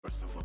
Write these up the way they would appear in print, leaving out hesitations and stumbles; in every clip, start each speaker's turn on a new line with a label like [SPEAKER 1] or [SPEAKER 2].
[SPEAKER 1] First of all,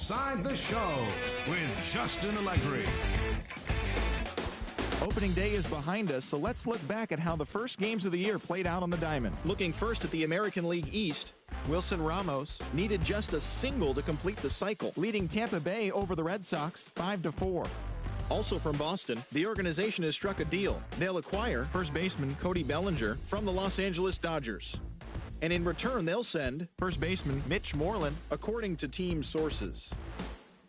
[SPEAKER 1] Inside the Show with Justin Allegri.
[SPEAKER 2] Opening day is behind us, so let's look back at how the first games of the year played out on the diamond. Looking first at the American League East, Wilson Ramos needed just a single to complete the cycle, leading Tampa Bay over the Red Sox 5-4. Also from Boston, the organization has struck a deal. They'll acquire first baseman Cody Bellinger from the Los Angeles Dodgers. And in return, they'll send first baseman Mitch Moreland, according to team sources.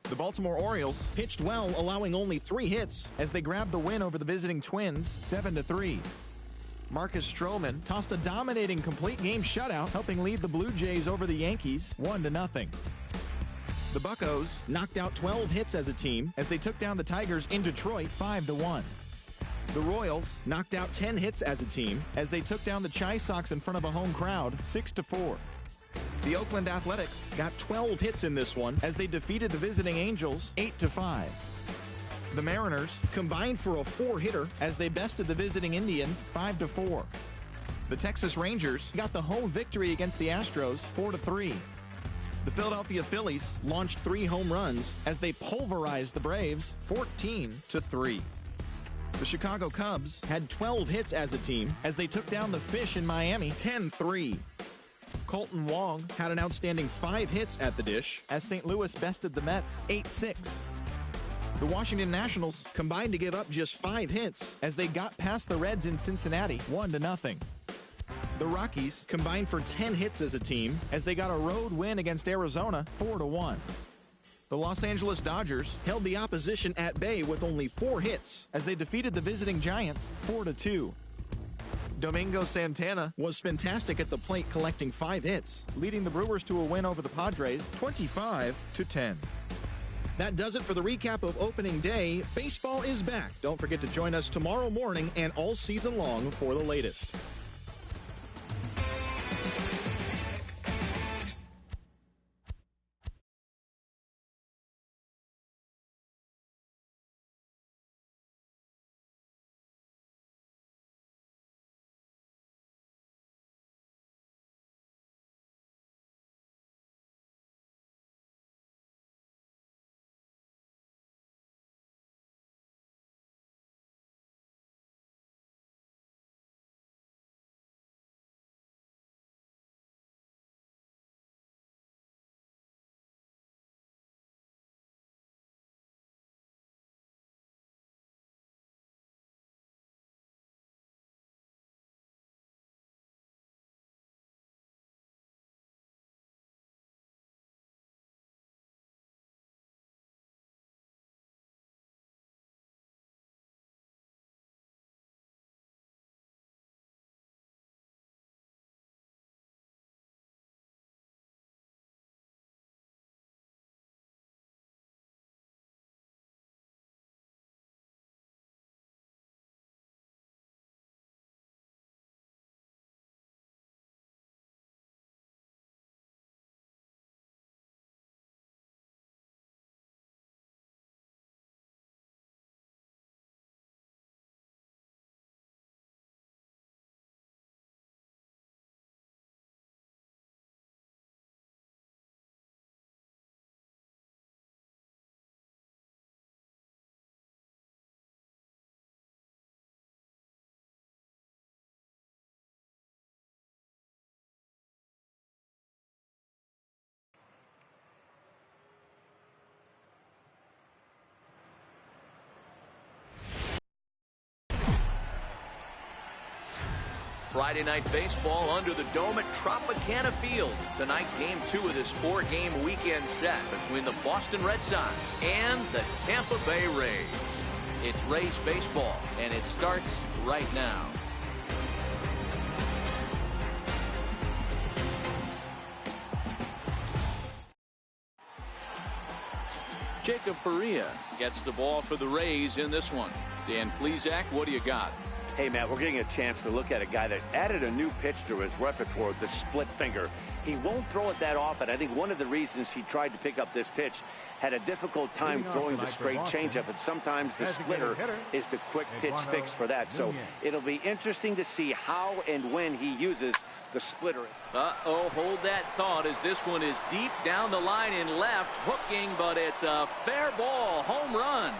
[SPEAKER 2] The Baltimore Orioles pitched well, allowing only 3 hits as they grabbed the win over the visiting Twins 7-3. Marcus Stroman tossed a dominating complete game shutout, helping lead the Blue Jays over the Yankees 1-0. The Buccos knocked out 12 hits as a team as they took down the Tigers in Detroit 5-1. The Royals knocked out 10 hits as a team as they took down the Chi Sox in front of a home crowd 6-4. The Oakland Athletics got 12 hits in this one as they defeated the visiting Angels 8-5. The Mariners combined for a 4-hitter as they bested the visiting Indians 5-4. The Texas Rangers got the home victory against the Astros 4-3. The Philadelphia Phillies launched 3 home runs as they pulverized the Braves 14-3. The Chicago Cubs had 12 hits as a team as they took down the Fish in Miami 10-3. Colton Wong had an outstanding 5 hits at the dish as St. Louis bested the Mets 8-6. The Washington Nationals combined to give up just 5 hits as they got past the Reds in Cincinnati 1-0. The Rockies combined for 10 hits as a team as they got a road win against Arizona 4-1. The Los Angeles Dodgers held the opposition at bay with only 4 hits as they defeated the visiting Giants 4-2. Domingo Santana was fantastic at the plate, collecting 5 hits, leading the Brewers to a win over the Padres 25-10. That does it for the recap of opening day. Baseball is back. Don't forget to join us tomorrow morning and all season long for the latest.
[SPEAKER 3] Friday night baseball under the dome at Tropicana Field. Tonight, game 2 of this 4-game weekend set between the Boston Red Sox and the Tampa Bay Rays. It's Rays baseball, and it starts right now. Jacob Faria gets the ball for the Rays in this one. Dan Plesac, what do you got?
[SPEAKER 4] Hey, Matt, we're getting a chance to look at a guy that added a new pitch to his repertoire, the split finger. He won't throw it that often. I think one of the reasons he tried to pick up this pitch, had a difficult time throwing the straight changeup, and sometimes the splitter is the quick pitch fix for that. So it'll be interesting to see how and when he uses the splitter.
[SPEAKER 3] Uh-oh, hold that thought as this one is deep down the line in left, hooking, but it's a fair ball, home run.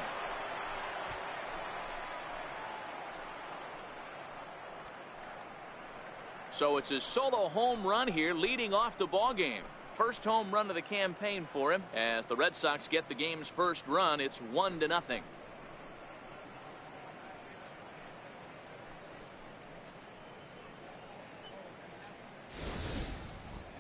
[SPEAKER 3] So it's a solo home run here, leading off the ball game. First home run of the campaign for him as the Red Sox get the game's first run. It's 1-0.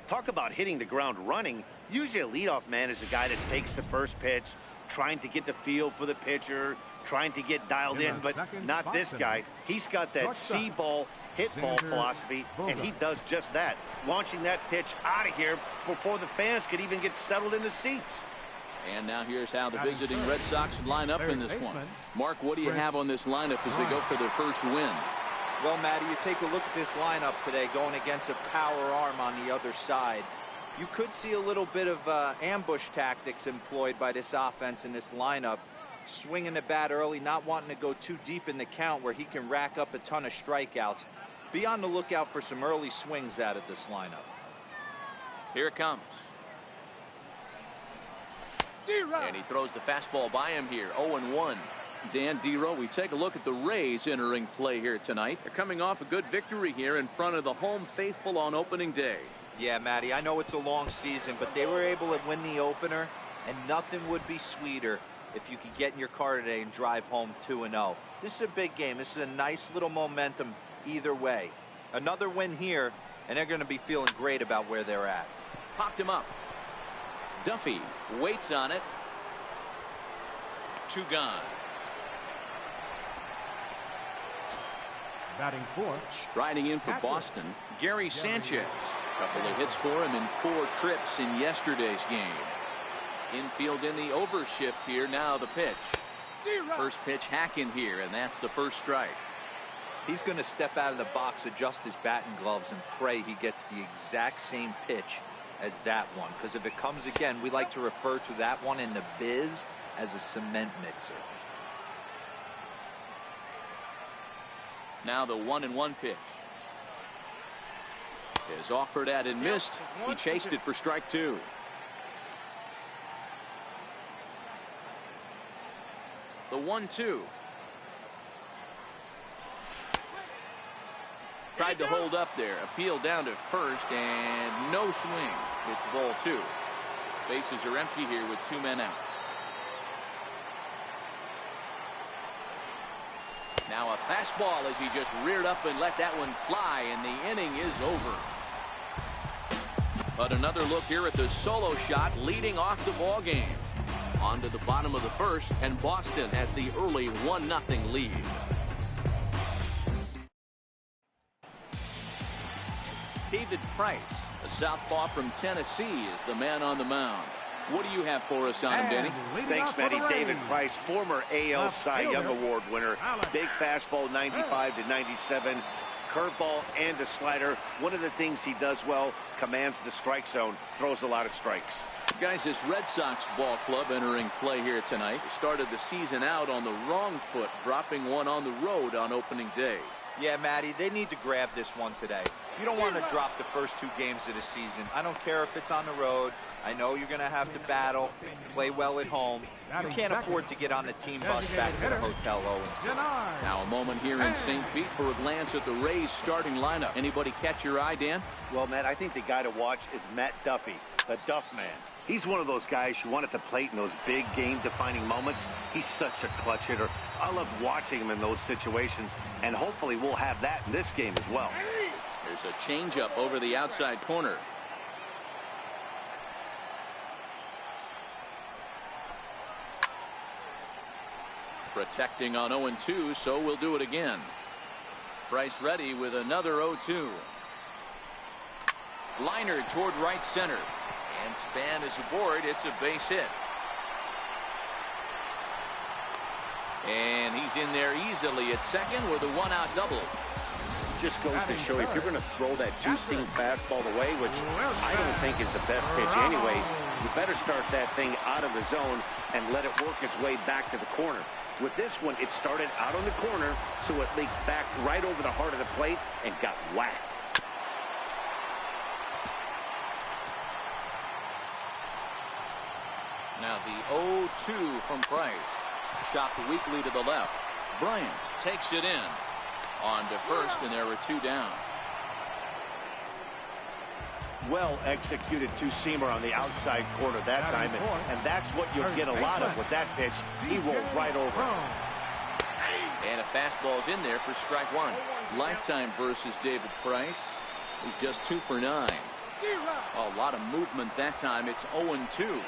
[SPEAKER 4] Talk about hitting the ground running. Usually a leadoff man is a guy that takes the first pitch, trying to get the feel for the pitcher, trying to get dialed in, but not this guy. He's got that see ball, hit ball philosophy, and he does just that, launching that pitch out of here before the fans could even get settled in the seats.
[SPEAKER 3] And now here's how the visiting Red Sox line up in this one. Mark, what do you have on this lineup as they go for their first win?
[SPEAKER 5] Well, Matty, you take a look at this lineup today going against a power arm on the other side. You could see a little bit of ambush tactics employed by this offense in this lineup. Swinging the bat early, not wanting to go too deep in the count where he can rack up a ton of strikeouts. Be on the lookout for some early swings out of this lineup.
[SPEAKER 3] Here it comes. And he throws the fastball by him here. 0-1. Dan Dero, we take a look at the Rays entering play here tonight. They're coming off a good victory here in front of the home faithful on opening day.
[SPEAKER 5] Yeah, Matty, I know it's a long season, but they were able to win the opener, and nothing would be sweeter if you could get in your car today and drive home 2-0. This is a big game. This is a nice little momentum either way. Another win here, and they're going to be feeling great about where they're at.
[SPEAKER 3] Popped him up. Duffy waits on it. 2 gone.
[SPEAKER 1] Batting fourth.
[SPEAKER 3] Striding in for Boston, Gary Sanchez. Couple of hits for him in 4 trips in yesterday's game. Infield in the overshift here. Now the pitch. First pitch hacking here, and that's the first strike.
[SPEAKER 5] He's going to step out of the box, adjust his bat and gloves, and pray he gets the exact same pitch as that one. Because if it comes again, we like to refer to that one in the biz as a cement mixer.
[SPEAKER 3] Now the 1-1 pitch. Is offered at and missed. He chased it for strike 2. The 1-2. Tried to hold up there. Appeal down to first and no swing. It's ball 2. Bases are empty here with 2 men out. Now a fastball as he just reared up and let that one fly, and the inning is over. But another look here at the solo shot leading off the ball game. On to the bottom of the first, and Boston has the early 1-0 lead. David Price, a southpaw from Tennessee, is the man on the mound. What do you have for us on him, Danny?
[SPEAKER 4] Thanks, Matty. David Price, former AL Cy Young Award winner. Big fastball, 95 to 97. Curveball and a slider. One of the things he does well, commands the strike zone, throws a lot of strikes.
[SPEAKER 3] Guys, this Red Sox ball club entering play here tonight. They started the season out on the wrong foot, dropping one on the road on opening day.
[SPEAKER 5] Yeah, Matty, they need to grab this one today. You don't want to drop the first 2 games of the season. I don't care if it's on the road. I know you're going to have to battle, play well at home. You can't afford to get on the team bus back to the hotel 0-2.
[SPEAKER 3] Now a moment here in St. Pete for a glance at the Rays starting lineup. Anybody catch your eye, Dan?
[SPEAKER 4] Well, Matt, I think the guy to watch is Matt Duffy, the Duff Man. He's one of those guys you want at the plate in those big game-defining moments. He's such a clutch hitter. I love watching him in those situations, and hopefully we'll have that in this game as well.
[SPEAKER 3] There's a changeup over the outside corner. Protecting on 0-2, so we'll do it again. Price ready with another 0-2. Liner toward right center. And Span is aboard. It's a base hit. And he's in there easily at second with a one-out double.
[SPEAKER 4] Just goes to show you, if you're going to throw that two-seam fastball away, which I don't think is the best pitch anyway, you better start that thing out of the zone and let it work its way back to the corner. With this one, it started out on the corner, so it leaked back right over the heart of the plate and got whacked.
[SPEAKER 3] Now the 0-2 from Price. Chopped weakly to the left. Bryant takes it in. On to first, and there were two down.
[SPEAKER 4] Well executed two-seamer on the outside corner that time, and that's what you'll get a lot of with that pitch. He rolled right over.
[SPEAKER 3] And a fastball's in there for strike one. Lifetime versus David Price. He's just 2 for 9. A lot of movement that time. It's 0-2.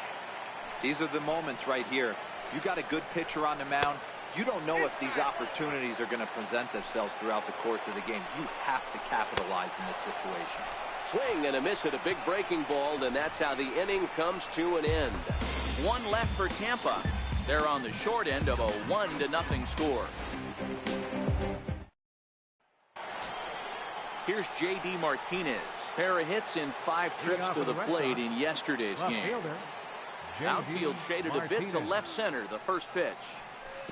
[SPEAKER 5] These are the moments right here. You got a good pitcher on the mound. You don't know if these opportunities are going to present themselves throughout the course of the game. You have to capitalize in this situation.
[SPEAKER 6] Swing and a miss at a big breaking ball, and that's how the inning comes to an end.
[SPEAKER 3] One left for Tampa. They're on the short end of a 1-0 score. Here's J.D. Martinez. Pair of hits in 5 trips to the plate in yesterday's game. Outfield shaded a bit to left center. The first pitch.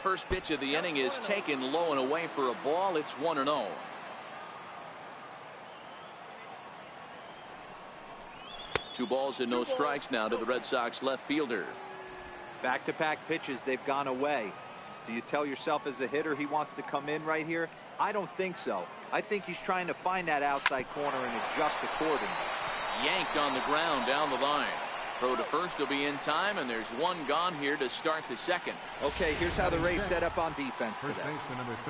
[SPEAKER 3] First pitch of the inning is taken low and away for a ball. It's 1-0. Two balls and no strikes now to the Red Sox left fielder.
[SPEAKER 5] Back-to-back pitches, they've gone away. Do you tell yourself as a hitter he wants to come in right here? I don't think so. I think he's trying to find that outside corner and adjust accordingly.
[SPEAKER 3] Yanked on the ground down the line. Throw to first will be in time, and there's one gone here to start the second.
[SPEAKER 5] Okay, here's how the Rays set up on defense today.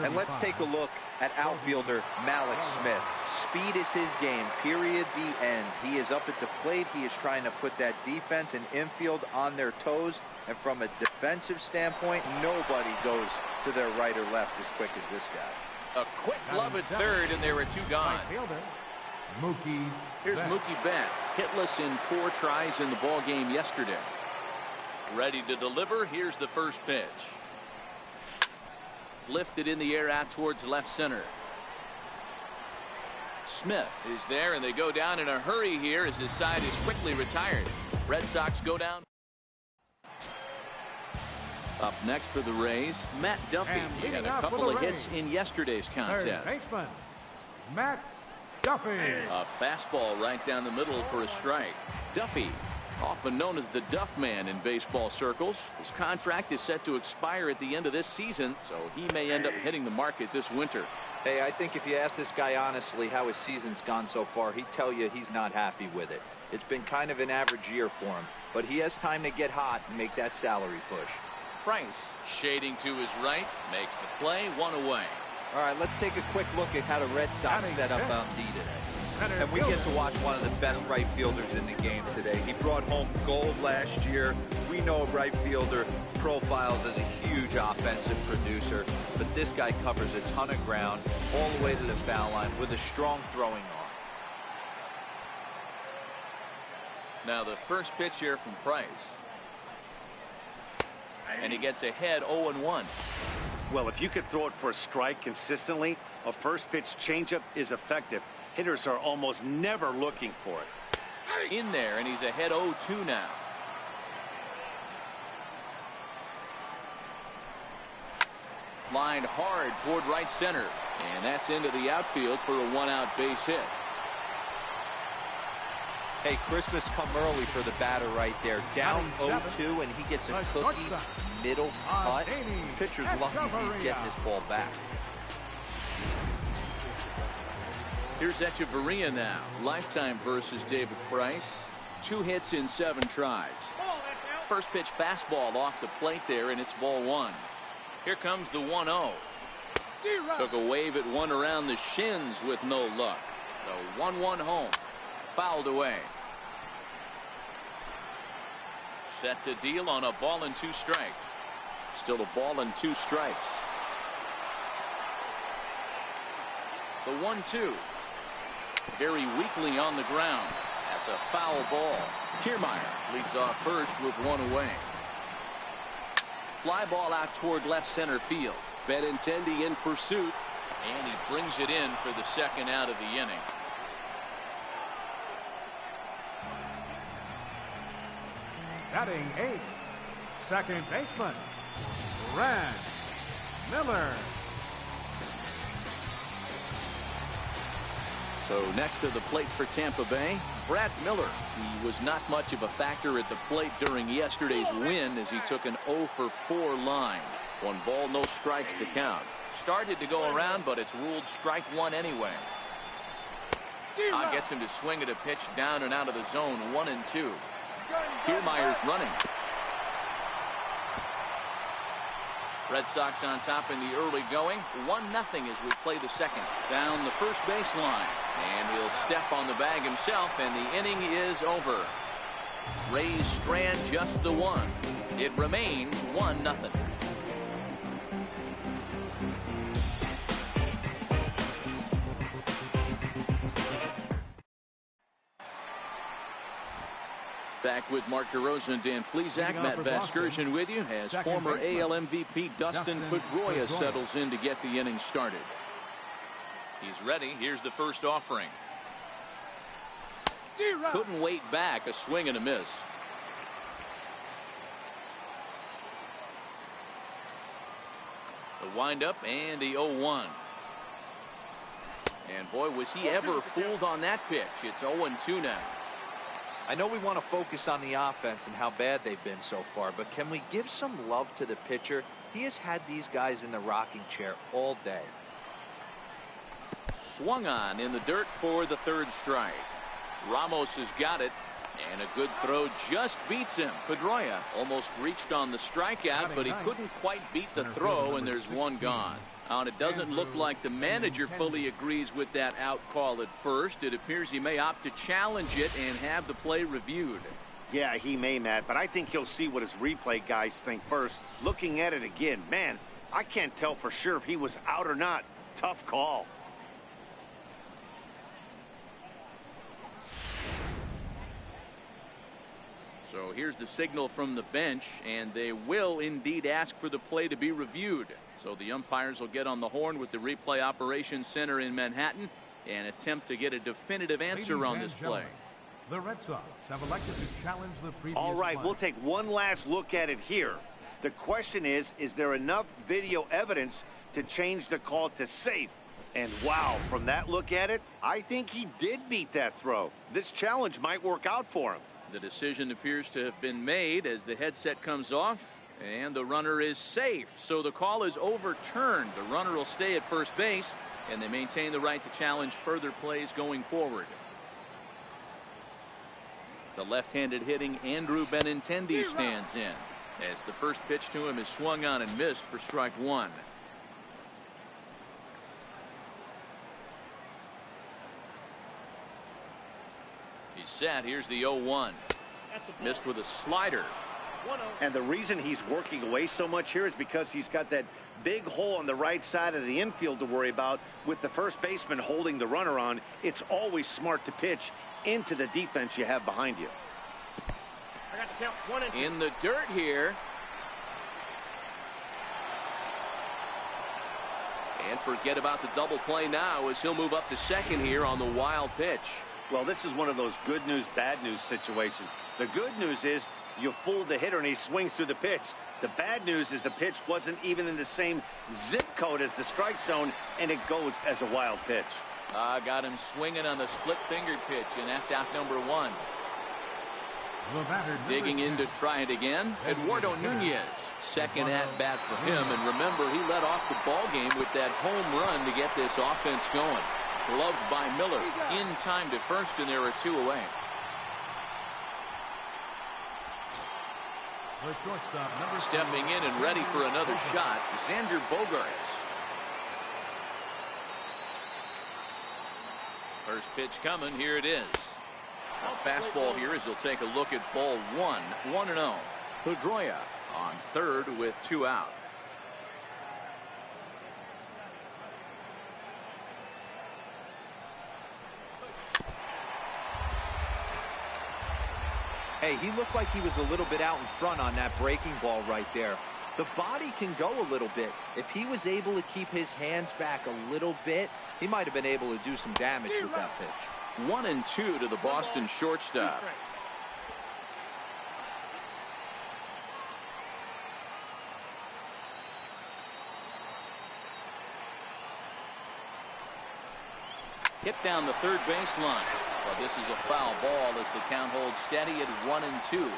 [SPEAKER 5] And let's take a look at outfielder Malik Smith. Speed is his game, period, the end. He is up at the plate. He is trying to put that defense and infield on their toes. And from a defensive standpoint, nobody goes to their right or left as quick as this guy.
[SPEAKER 3] A quick glove at third, and there are two gone. Here's Mookie Betts, hitless in 4 tries in the ball game yesterday. Ready to deliver. Here's the first pitch. Lifted in the air out towards left center. Smith is there, and they go down in a hurry here as his side is quickly retired. Red Sox go down. Up next for the Rays, Matt Duffy. He had a couple of hits in yesterday's contest.
[SPEAKER 1] Matt Duffy.
[SPEAKER 3] A fastball right down the middle for a strike. Duffy, often known as the Duff Man in baseball circles. His contract is set to expire at the end of this season, so he may end up hitting the market this winter.
[SPEAKER 5] Hey, I think if you ask this guy honestly how his season's gone so far, he'd tell you he's not happy with it. It's been kind of an average year for him, but he has time to get hot and make that salary push.
[SPEAKER 3] Price shading to his right, makes the play, 1 away.
[SPEAKER 5] All right, let's take a quick look at how the Red Sox set up on D today. And we get to watch one of the best right fielders in the game today. He brought home gold last year. We know a right fielder profiles as a huge offensive producer, but this guy covers a ton of ground all the way to the foul line with a strong throwing arm.
[SPEAKER 3] Now the first pitch here from Price. And he gets ahead 0-1.
[SPEAKER 4] Well, if you could throw it for a strike consistently, a first pitch changeup is effective. Hitters are almost never looking for it.
[SPEAKER 3] In there, and he's ahead 0-2 now. Lined hard toward right center, and that's into the outfield for a 1-out base hit.
[SPEAKER 5] Hey, Christmas come early for the batter right there. Down 0-2, and he gets a cookie middle cut. Pitcher's lucky he's getting this ball back.
[SPEAKER 3] Here's Echeverria now. Lifetime versus David Price. 2 hits in 7 tries. First pitch fastball off the plate there, and it's ball 1. Here comes the 1-0. Took a wave at one around the shins with no luck. The 1-1 home. Fouled away. Set to deal on a ball and 2 strikes. Still a ball and 2 strikes. The 1-2. Very weakly on the ground. That's a foul ball. Kiermaier leads off first with 1 away. fly ball out toward left center field.
[SPEAKER 6] Benintendi in pursuit.
[SPEAKER 3] And he brings it in for the second out of the inning.
[SPEAKER 1] Batting 8th, second baseman, Brad Miller.
[SPEAKER 3] So next to the plate for Tampa Bay, Brad Miller. He was not much of a factor at the plate during yesterday's win as he took an 0 for 4 line. 1 ball, no strikes to count. Started to go around, but it's ruled strike 1 anyway. Gets him to swing at a pitch down and out of the zone, 1-2. Kiermaier's running. Red Sox on top in the early going, 1-0 as we play the second. Down the first baseline, and he'll step on the bag himself, and the inning is over. Rays strand just the 1. It remains 1-0. Back with Mark DeRosa and Dan Plesac. Matt Vasgersian with you as former AL MVP Dustin Pedroia settles in to get the inning started. He's ready. Here's the first offering. Couldn't wait back. A swing and a miss. The windup and the 0-1. And boy, was he ever fooled on that pitch. It's 0-2 now.
[SPEAKER 5] I know we want to focus on the offense and how bad they've been so far, but can we give some love to the pitcher? He has had these guys in the rocking chair all day.
[SPEAKER 3] Swung on in the dirt for the 3rd strike. Ramos has got it, and a good throw just beats him. Pedroia almost reached on the strikeout, but he couldn't quite beat the throw, and there's 1 gone. And it doesn't look like the manager fully agrees with that out call at first. It appears he may opt to challenge it and have the play reviewed.
[SPEAKER 4] Yeah, he may, Matt, but I think he'll see what his replay guys think first. Looking at it again, man, I can't tell for sure if he was out or not. Tough call.
[SPEAKER 3] So here's the signal from the bench, and they will indeed ask for the play to be reviewed. So the umpires will get on the horn with the replay operations center in Manhattan and attempt to get a definitive answer on this play.
[SPEAKER 1] The Red Sox have elected to challenge the previous.
[SPEAKER 4] All right, we'll take one last look at it here. The question is there enough video evidence to change the call to safe? And wow, from that look at it, I think he did beat that throw. This challenge might work out for him.
[SPEAKER 3] The decision appears to have been made as the headset comes off, and the runner is safe. So the call is overturned. The runner will stay at first base, and they maintain the right to challenge further plays going forward. The left-handed hitting Andrew Benintendi stands in as the first pitch to him is swung on and missed for strike 1. He's set. Here's the 0-1. Missed with a slider.
[SPEAKER 4] And the reason he's working away so much here is because he's got that big hole on the right side of the infield to worry about with the first baseman holding the runner on. It's always smart to pitch into the defense you have behind you.
[SPEAKER 6] I got to count 1 and 2.
[SPEAKER 3] In the dirt here. And forget about the double play now as he'll move up to second here on the wild pitch.
[SPEAKER 4] Well, this is one of those good news, bad news situations. The good news is you fooled the hitter and he swings through the pitch. The bad news is the pitch wasn't even in the same zip code as the strike zone, and it goes as a wild pitch.
[SPEAKER 3] Got him swinging on the split-fingered pitch, and that's out number 1. Digging in to try it again, Eduardo Nunez. Second at-bat for him, and remember, he led off the ball game with that home run to get this offense going. Gloved by Miller in time to first, and there are 2 away. Stepping in and ready for another shot, Xander Bogaerts. First pitch coming. Here it is. A fastball here as he'll take a look at ball 1. 1-0. Pedroia on third with 2 out.
[SPEAKER 5] Hey, he looked like he was a little bit out in front on that breaking ball right there. The body can go a little bit. If he was able to keep his hands back a little bit, he might have been able to do some damage with that pitch.
[SPEAKER 3] 1-2 to the Boston shortstop. Hit down the third baseline. Well, this is a foul ball as the count holds steady at 1-2.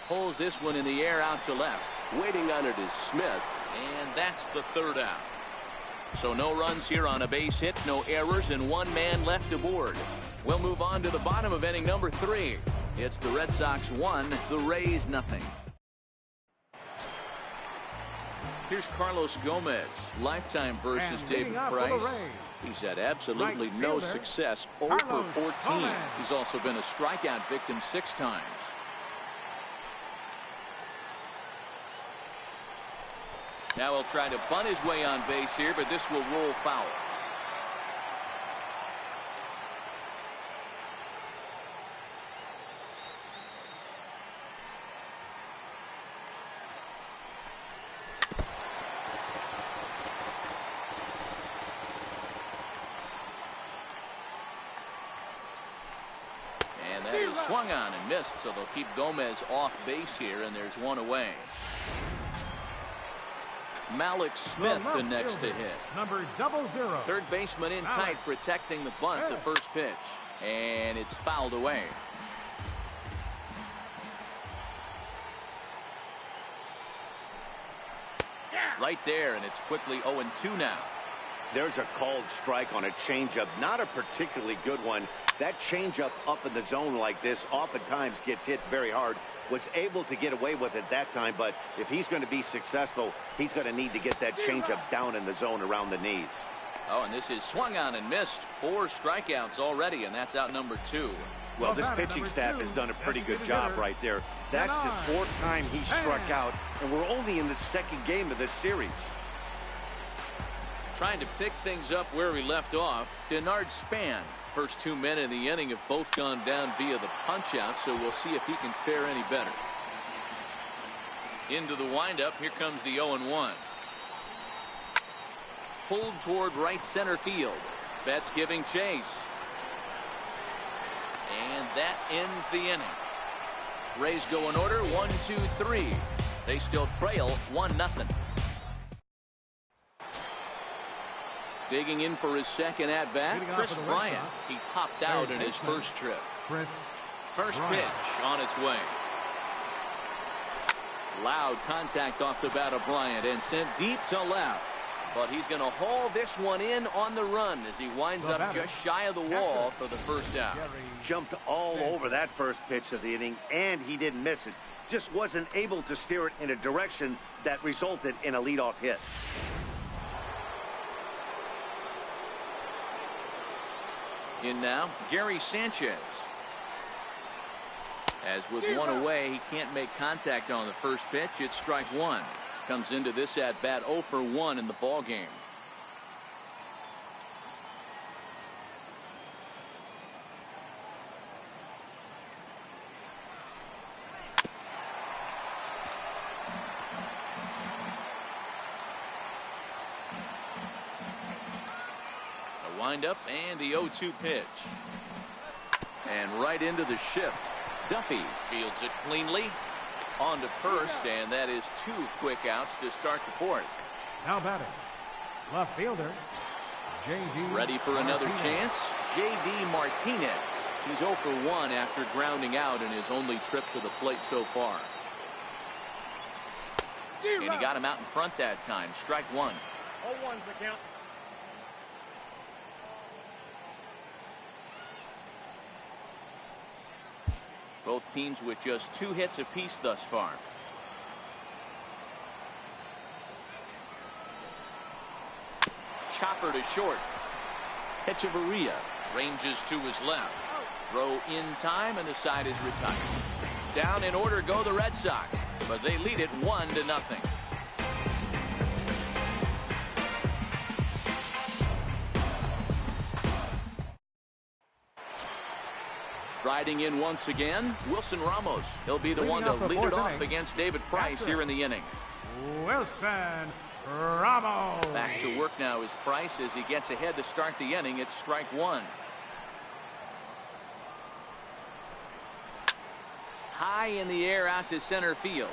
[SPEAKER 3] Pulls this one in the air out to left.
[SPEAKER 6] Waiting on it is Smith.
[SPEAKER 3] And that's the third out. So no runs here on a base hit, no errors, and one man left aboard. We'll move on to the bottom of inning number 3. It's the Red Sox 1, the Rays nothing. Here's Carlos Gomez, lifetime versus David Price. He's had absolutely no success, 0 for 14. He's also been a strikeout victim 6 times. Now he'll try to bunt his way on base here, but this will roll foul. And that is swung on and missed, so they'll keep Gomez off base here, and there's one away. Malik Smith the next to hit.
[SPEAKER 1] Number 00.
[SPEAKER 3] Third baseman in tight, protecting the bunt, the first pitch. And it's fouled away. Right there, and it's quickly 0-2 now.
[SPEAKER 4] There's a called strike on a changeup, not a particularly good one. That changeup up in the zone like this oftentimes gets hit very hard. Was able to get away with it that time, but if he's going to be successful, he's going to need to get that changeup down in the zone around the knees.
[SPEAKER 3] Oh, and this is swung on and missed. 4 strikeouts already, and that's out number 2.
[SPEAKER 4] Well, this pitching staff has done a pretty good job right there. That's his 4th time he struck out, and we're only in the 2nd game of this series.
[SPEAKER 3] Trying to pick things up where we left off, Denard Span. First 2 men in the inning have both gone down via the punch-out, so we'll see if he can fare any better. Into the windup, here comes the 0-1. Pulled toward right center field. Betts giving chase. And that ends the inning. Rays go in order, 1, 2, 3. They still trail 1-0. Digging in for his second at-bat, Chris Bryant. He popped out in his first trip. First pitch on its way. Loud contact off the bat of Bryant and sent deep to left. But he's going to haul this one in on the run as he winds up just shy of the wall for the first out.
[SPEAKER 4] Jumped all over that first pitch of the inning, and he didn't miss it. Just wasn't able to steer it in a direction that resulted in a leadoff hit.
[SPEAKER 3] In now, Gary Sanchez. As with one away, he can't make contact on the first pitch. It's strike 1. Comes into this at bat 0 for 1 in the ball game. Windup and the 0-2 pitch. And right into the shift. Duffy fields it cleanly. On to first, and that is 2 quick outs to start the 4th.
[SPEAKER 1] Now batting, left fielder, J.D.
[SPEAKER 3] Ready for another chance? J.D. Martinez. He's 0 for 1 after grounding out in his only trip to the plate so far. And he got him out in front that time. Strike 1.
[SPEAKER 7] 0-1's the count.
[SPEAKER 3] Both teams with just 2 hits apiece thus far. Chopper to short. Echeverria ranges to his left. Throw in time, and the side is retired. Down in order go the Red Sox, but they lead it 1-0. Riding in once again, Wilson Ramos. He'll be the one to lead it off against David Price here in the inning.
[SPEAKER 1] Wilson Ramos.
[SPEAKER 3] Back to work now is Price as he gets ahead to start the inning. It's strike one. High in the air out to center field.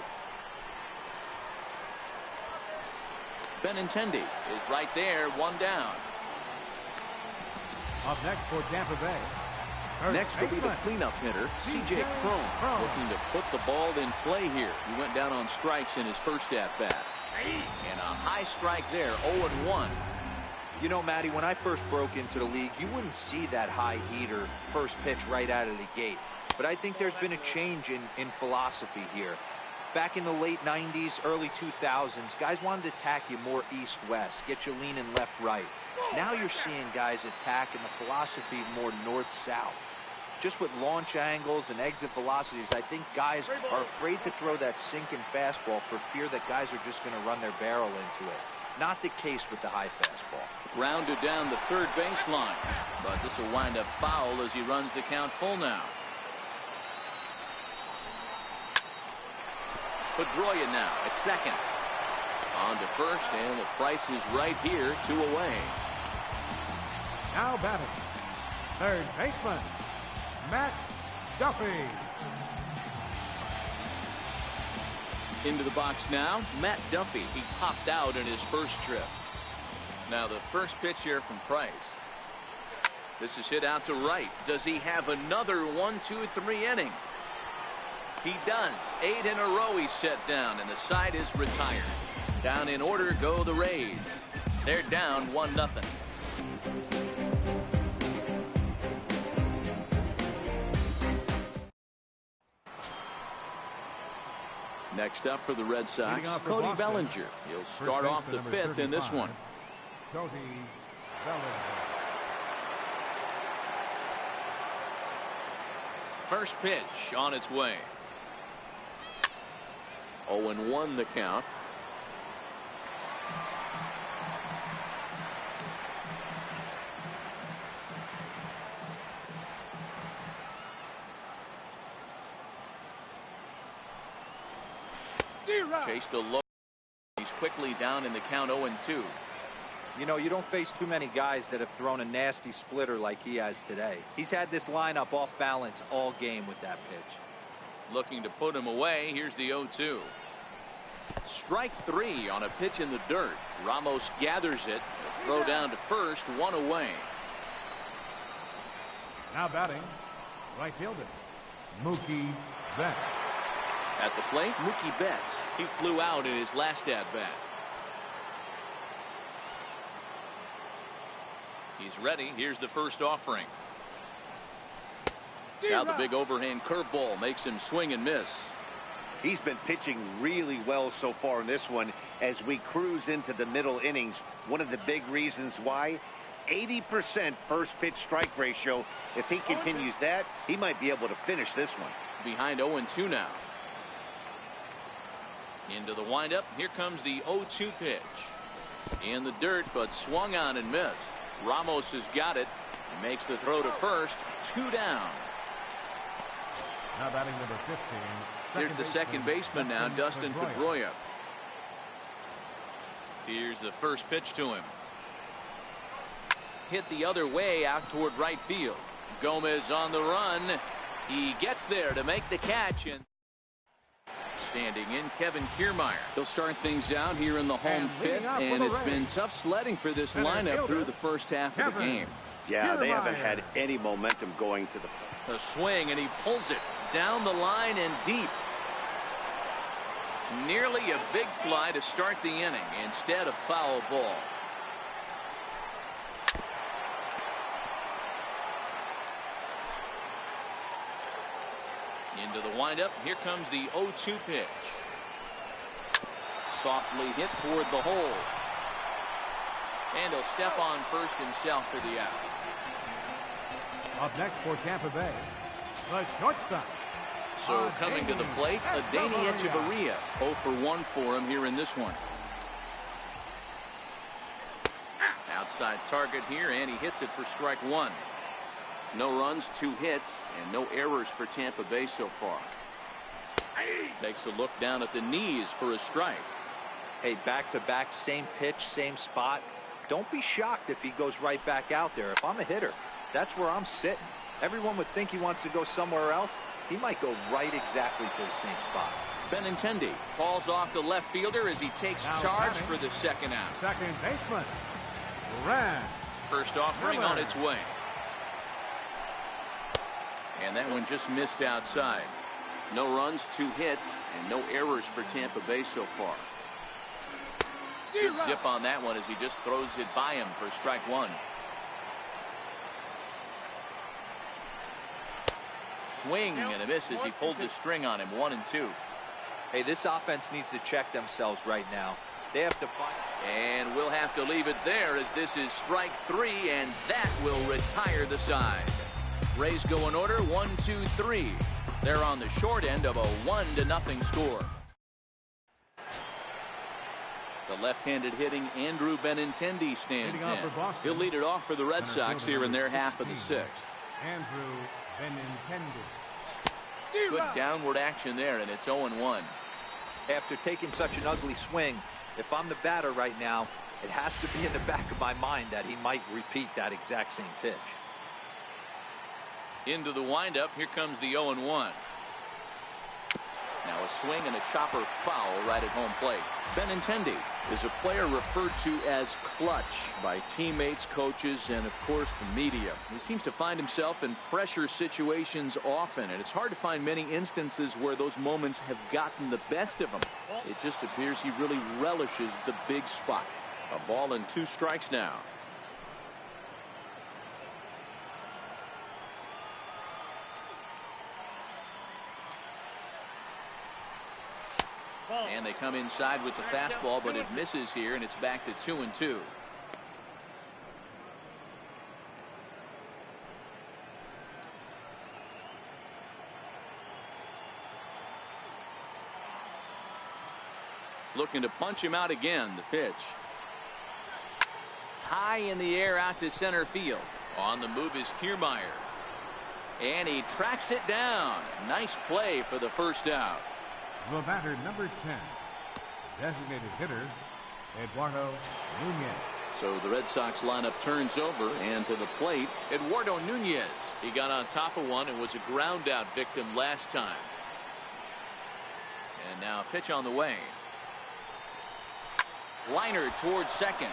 [SPEAKER 3] Benintendi is right there, one down.
[SPEAKER 1] Up next for Tampa Bay.
[SPEAKER 3] Next will be the cleanup hitter, C.J. Cron, looking to put the ball in play here. He went down on strikes in his first at-bat. And a high strike there, 0-1.
[SPEAKER 5] You know, Matty, when I first broke into the league, you wouldn't see that high heater first pitch right out of the gate. But I think there's been a change in philosophy here. Back in the late 90s, early 2000s, guys wanted to attack you more east-west, get you leaning left-right. Now you're seeing guys attack in the philosophy more north-south. Just with launch angles and exit velocities, I think guys are afraid to throw that sinking fastball for fear that guys are just going to run their barrel into it. Not the case with the high fastball.
[SPEAKER 3] Grounded down the third baseline, but this will wind up foul as he runs the count full now. Pedroia now at second. On to first, and the Price is right here, 2 away.
[SPEAKER 1] Now batting, third baseman, Matt Duffy.
[SPEAKER 3] Into the box now, Matt Duffy. He popped out in his first trip. Now the first pitch here from Price. This is hit out to right. Does he have another 1, 2, 3 inning? He does. 8 in a row he's set down, and the side is retired. Down in order go the Rays. They're down 1-0. Next up for the Red Sox, Cody Bellinger. He'll start off the fifth in this one.
[SPEAKER 1] Cody Bellinger.
[SPEAKER 3] First pitch on its way. 0-1 the count. Chased a low. He's quickly down in the count, 0-2.
[SPEAKER 5] You know, you don't face too many guys that have thrown a nasty splitter like he has today. He's had this lineup off balance all game with that pitch.
[SPEAKER 3] Looking to put him away. Here's the 0-2. Strike 3 on a pitch in the dirt. Ramos gathers it. A throw down to first, 1 away.
[SPEAKER 1] Now batting, right fielder, Mookie Betts.
[SPEAKER 3] At the plate, Mookie Betts. He flew out in his last at-bat. He's ready. Here's the first offering. Now the big overhand curveball makes him swing and miss.
[SPEAKER 4] He's been pitching really well so far in this one as we cruise into the middle innings. One of the big reasons why, 80% first pitch strike ratio. If he continues that, he might be able to finish this one.
[SPEAKER 3] Behind 0-2 now. Into the windup. Here comes the 0-2 pitch. In the dirt, but swung on and missed. Ramos has got it. He makes the throw to first. 2 down.
[SPEAKER 1] Now batting number 15.
[SPEAKER 3] Here's the second baseman now, Dustin Pedroia. Here's the first pitch to him. Hit the other way out toward right field. Gomez on the run. He gets there to make the catch. And standing in, Kevin Kiermaier. He'll start things out here in the home fifth, and it's been tough sledding for this lineup through the first half of the game.
[SPEAKER 4] Yeah, they haven't had any momentum going to the...
[SPEAKER 3] A swing, and he pulls it down the line and deep. Nearly a big fly to start the inning. Instead, a foul ball. Into the windup. Here comes the 0-2 pitch. Softly hit toward the hole. And he'll step on first himself for the out.
[SPEAKER 1] Up next for Tampa Bay, the shortstop.
[SPEAKER 3] So coming to the plate, Adeiny Echeverria. 0 for 1 for him here in this one. Outside target here, and he hits it for strike 1. No runs, 2 hits, and no errors for Tampa Bay so far. Takes a look down at the knees for a strike.
[SPEAKER 5] Hey, back-to-back, same pitch, same spot. Don't be shocked if he goes right back out there. If I'm a hitter, that's where I'm sitting. Everyone would think he wants to go somewhere else. He might go right exactly to the same spot.
[SPEAKER 3] Benintendi falls off the left fielder as he takes charge for the second out.
[SPEAKER 1] Second baseman, Ran.
[SPEAKER 3] First offering on its way. And that one just missed outside. No runs, 2 hits, and no errors for Tampa Bay so far. Good zip on that one as he just throws it by him for strike 1. Swing and a miss as he pulled the string on him. 1-2.
[SPEAKER 5] Hey, this offense needs to check themselves right now. They have to find.
[SPEAKER 3] And we'll have to leave it there as this is strike 3, and that will retire the side. Rays go in order 1, 2, 3. They're on the short end of a 1-0 score. The left-handed hitting Andrew Benintendi stands in. He'll lead it off for the Red Sox here in their half of the 6th.
[SPEAKER 1] Andrew Benintendi.
[SPEAKER 3] Good downward action there, and it's 0-1.
[SPEAKER 5] After taking such an ugly swing, if I'm the batter right now, it has to be in the back of my mind that he might repeat that exact same pitch.
[SPEAKER 3] Into the windup. Here comes the 0-1. Now a swing and a chopper foul right at home plate. Benintendi is a player referred to as clutch by teammates, coaches, and of course the media. He seems to find himself in pressure situations often, and it's hard to find many instances where those moments have gotten the best of him. It just appears he really relishes the big spot. A ball and 2 strikes now. And they come inside with the fastball, but it misses here, and it's back to 2-2. Looking to punch him out again. The pitch. High in the air out to center field. On the move is Kiermaier. And he tracks it down. Nice play for the first out.
[SPEAKER 1] The batter, number 10, designated hitter, Eduardo Nunez.
[SPEAKER 3] So the Red Sox lineup turns over, and to the plate, Eduardo Nunez. He got on top of one and was a ground out victim last time. And now a pitch on the way. Liner towards second.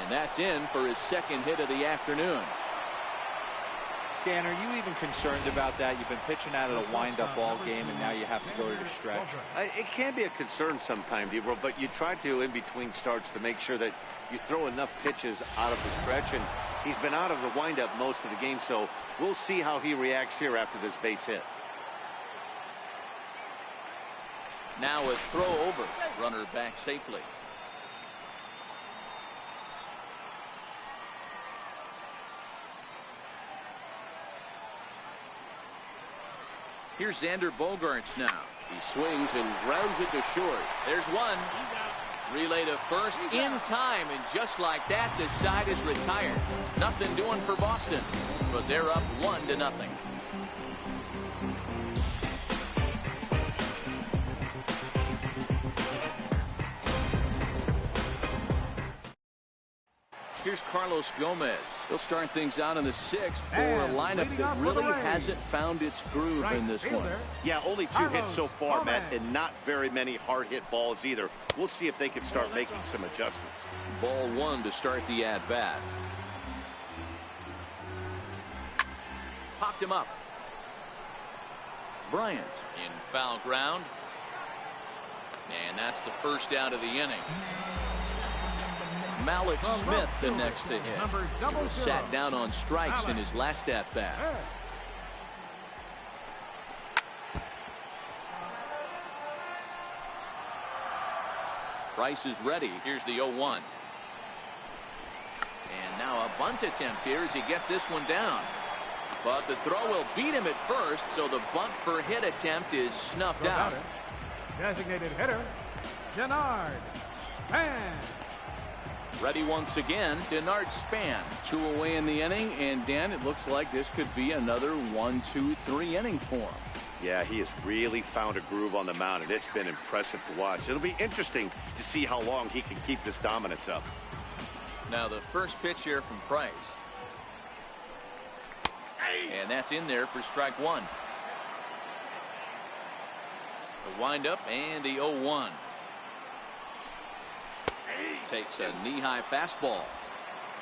[SPEAKER 3] And that's in for his second hit of the afternoon.
[SPEAKER 5] Dan, are you even concerned about that? You've been pitching out of a wind-up ball game, and now you have to go to the stretch.
[SPEAKER 4] It can be a concern sometimes, Ebro, but you try to, in between starts, to make sure that you throw enough pitches out of the stretch, and he's been out of the wind-up most of the game, so we'll see how he reacts here after this base hit.
[SPEAKER 3] Now a throw over. Runner back safely. Here's Xander Bogaerts now. He swings and grounds it to short. There's one. Relay to first in time, and just like that, the side is retired. Nothing doing for Boston, but they're up 1-0. Here's Carlos Gomez. He'll start things out in the 6th for a lineup that really hasn't found its groove in this one.
[SPEAKER 4] Yeah, only 2 hits so far, Matt, and not very many hard hit balls either. We'll see if they can start making some adjustments.
[SPEAKER 3] Ball 1 to start the at bat. Popped him up. Bryant in foul ground. And that's the first out of the inning. Malik Smith the next to hit. He was sat down on strikes in his last at bat. Price is ready. Here's the 0-1. And now a bunt attempt here as he gets this one down. But the throw will beat him at first, so the bunt for hit attempt is snuffed out.
[SPEAKER 1] Designated hitter, Denard Span.
[SPEAKER 3] Ready once again, Denard Span. 2 away in the inning, and Dan, it looks like this could be another 1-2-3 inning for him.
[SPEAKER 4] Yeah, he has really found a groove on the mound, and it's been impressive to watch. It'll be interesting to see how long he can keep this dominance up.
[SPEAKER 3] Now the first pitch here from Price. And that's in there for strike one. The windup and the 0-1. Takes a knee-high fastball.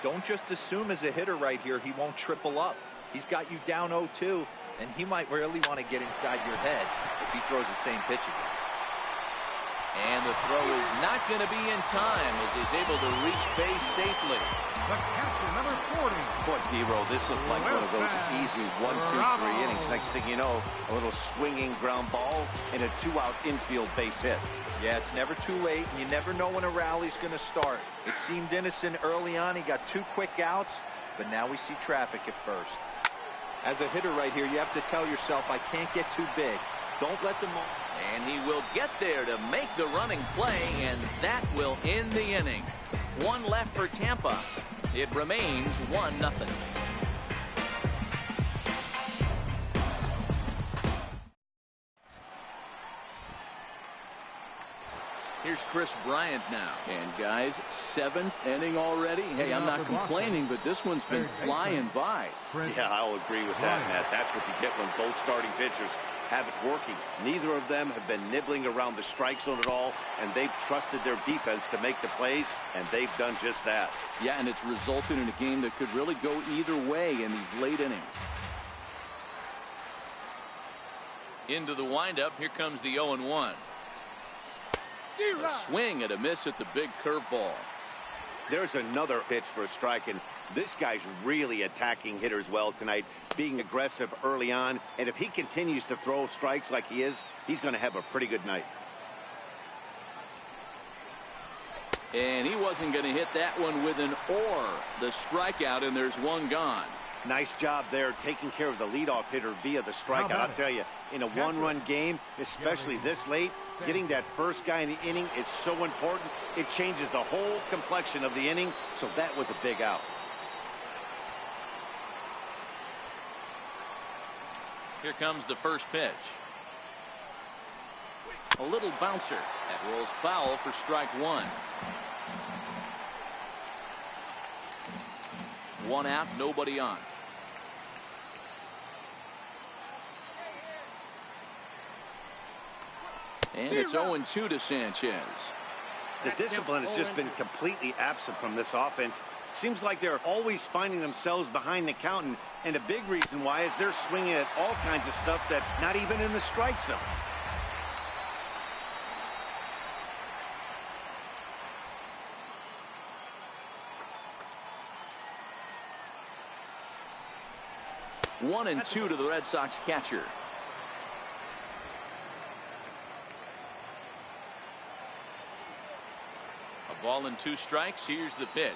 [SPEAKER 5] Don't just assume as a hitter right here he won't triple up. He's got you down 0-2, and he might really want to get inside your head if he throws the same pitch again.
[SPEAKER 3] And the throw is not going to be in time as he's able to reach base safely.
[SPEAKER 1] The catcher, number 40.
[SPEAKER 4] Boy, D-Row, this looks like one of those easy 1, 2, 3 innings. Next thing you know, a little swinging ground ball and a 2-out infield base hit.
[SPEAKER 5] Yeah, it's never too late, and you never know when a rally's going to start. It seemed innocent early on. He got 2 quick outs, but now we see traffic at first. As a hitter right here, you have to tell yourself, I can't get too big. Don't let them...
[SPEAKER 3] And he will get there to make the running play, and that will end the inning. 1 left for Tampa. It remains 1-0. Here's Chris Bryant now. And guys, 7th inning already. Hey, I'm not complaining, but this one's been flying by.
[SPEAKER 4] Yeah, I'll agree with that, Matt. That's what you get when both starting pitchers have it working. Neither of them have been nibbling around the strike zone at all, and they've trusted their defense to make the plays, and they've done just that.
[SPEAKER 3] Yeah, and it's resulted in a game that could really go either way in these late innings. Into the windup, here comes the 0-1. A swing and a miss at the big curveball.
[SPEAKER 4] There's another pitch for a strike, and this guy's really attacking hitters well tonight, being aggressive early on, and if he continues to throw strikes like he is, he's going to have a pretty good night.
[SPEAKER 3] And he wasn't going to hit that one with an or. The strikeout, and there's one gone.
[SPEAKER 4] Nice job there taking care of the leadoff hitter via the strikeout. I'll tell you, in a one-run game, especially this late, getting that first guy in the inning is so important. It changes the whole complexion of the inning, so that was a big out.
[SPEAKER 3] Here comes the first pitch. A little bouncer that rolls foul for strike one. 1 out, nobody on. And it's 0-2 to Sanchez.
[SPEAKER 4] The discipline has just been completely absent from this offense. Seems like they're always finding themselves behind the count, and a big reason why is they're swinging at all kinds of stuff that's not even in the strike zone.
[SPEAKER 3] One and 2 to the Red Sox catcher. A ball and 2 strikes. Here's the pitch.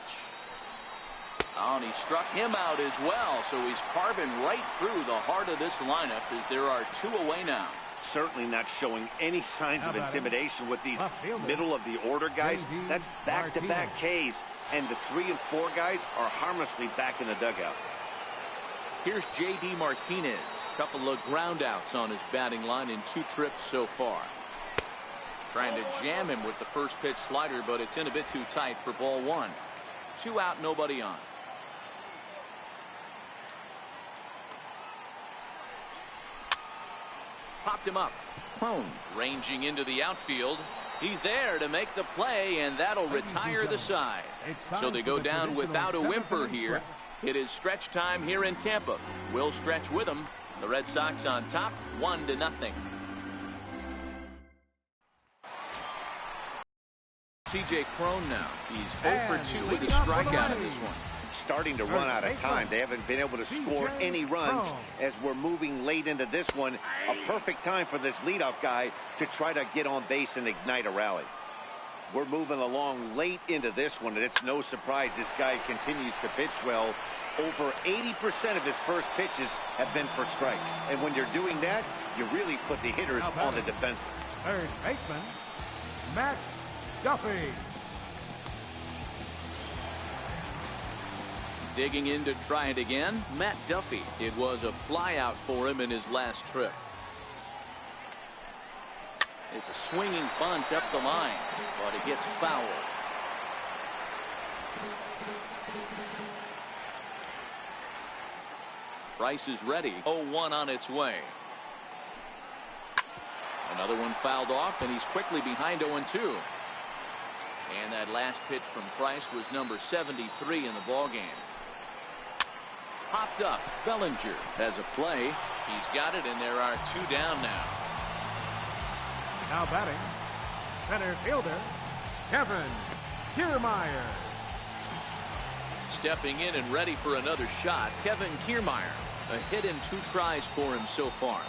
[SPEAKER 3] Oh, and he struck him out as well, so he's carving right through the heart of this lineup as there are 2 away now.
[SPEAKER 4] Certainly not showing any signs of intimidation with these middle of the order guys. That's back-to-back Ks, and the 3 and 4 guys are harmlessly back in the dugout.
[SPEAKER 3] Here's J.D. Martinez. Couple of groundouts on his batting line in 2 trips so far. Trying to jam him with the first pitch slider, but it's in a bit too tight for ball 1. 2 out, nobody on. Popped him up. Home. Ranging into the outfield. He's there to make the play, and that'll retire the side. So they go down without a whimper here. It is stretch time here in Tampa. We'll stretch with them. The Red Sox on top, 1-0. C.J. Cron now. He's 0 for 2 with a strikeout in this one.
[SPEAKER 4] Starting to run out of time. They haven't been able to score any runs as we're moving late into this one. A perfect time for this leadoff guy to try to get on base and ignite a rally. We're moving along late into this one, and it's no surprise this guy continues to pitch well. Over 80% of his first pitches have been for strikes. And when you're doing that, you really put the hitters on the defensive.
[SPEAKER 1] Third baseman, Matt Duffy.
[SPEAKER 3] Digging in to try it again, Matt Duffy. It was a flyout for him in his last trip. It's a swinging bunt up the line, but it gets foul. Price is ready. 0-1 on its way. Another one fouled off, and he's quickly behind 0-2. And that last pitch from Price was number 73 in the ballgame. Popped up. Bellinger has a play. He's got it, and there are 2 down now.
[SPEAKER 1] Now batting, center fielder, Kevin Kiermaier.
[SPEAKER 3] Stepping in and ready for another shot, Kevin Kiermaier. A hit in 2 tries for him so far.